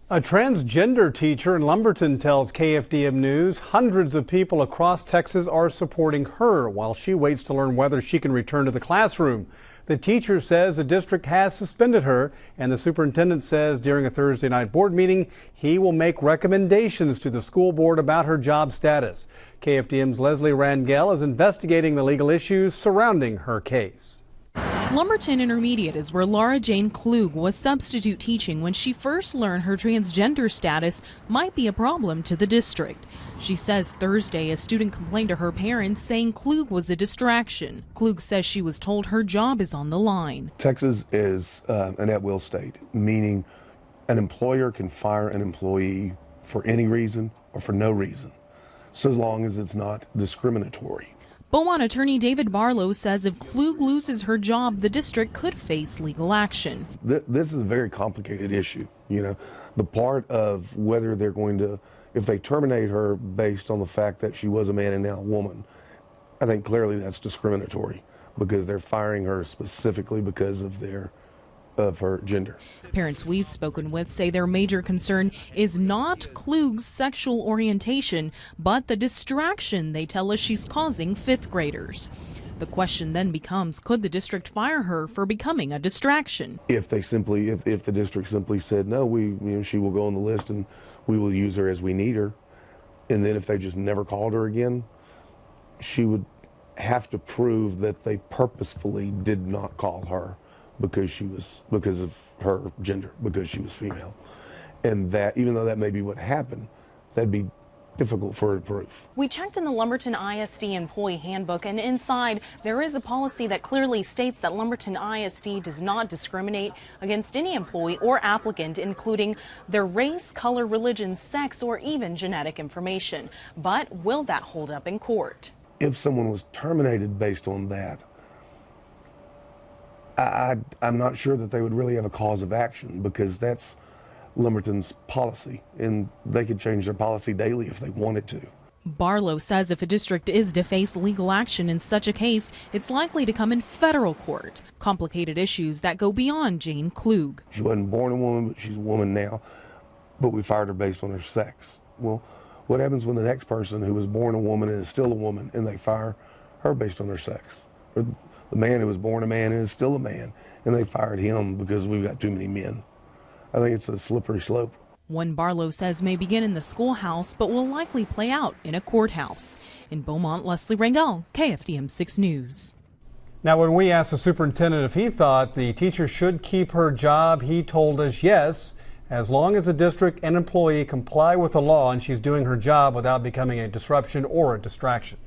A transgender teacher in Lumberton tells KFDM News hundreds of people across Texas are supporting her while she waits to learn whether she can return to the classroom. The teacher says the district has suspended her, and the superintendent says during a Thursday night board meeting he will make recommendations to the school board about her job status. KFDM's Rangel is investigating the legal issues surrounding her case. Lumberton Intermediate is where Laura Jane Klug was substitute teaching when she first learned her transgender status might be a problem to the district. She says Thursday a student complained to her parents saying Klug was a distraction. Klug says she was told her job is on the line. Texas is an at-will state, meaning an employer can fire an employee for any reason or for no reason, so long as it's not discriminatory. Beaumont attorney David Barlow says if Klug loses her job, the district could face legal action. This is a very complicated issue. The part of whether they're going to, if they terminate her based on the fact that she was a man and now a woman, I think clearly that's discriminatory because they're firing her specifically because of her gender. Parents we've spoken with say their major concern is not Klug's sexual orientation, but the distraction they tell us she's causing fifth graders. The question then becomes, could the district fire her for becoming a distraction? If the district simply said, no, she will go on the list and we will use her as we need her, and then if they just never called her again, she would have to prove that they purposefully did not call her because of her gender, because she was female. And that, even though that may be what happened, that'd be difficult for her to prove. We checked in the Lumberton ISD employee handbook, and inside there is a policy that clearly states that Lumberton ISD does not discriminate against any employee or applicant, including their race, color, religion, sex, or even genetic information. But will that hold up in court? If someone was terminated based on that, I'm not sure that they would really have a cause of action because that's Lumberton's policy, and they could change their policy daily if they wanted to. Barlow says if a district is to face legal action in such a case, it's likely to come in federal court. Complicated issues that go beyond Jane Klug. She wasn't born a woman, but she's a woman now, but we fired her based on her sex. Well, what happens when the next person who was born a woman and is still a woman and they fire her based on her sex? Or the man who was born a man and is still a man, and they fired him because we've got too many men. I think it's a slippery slope. One Barlow says may begin in the schoolhouse, but will likely play out in a courthouse. In Beaumont, Rangel, KFDM 6 News. Now, when we asked the superintendent if he thought the teacher should keep her job, he told us yes, as long as the district and employee comply with the law and she's doing her job without becoming a disruption or a distraction.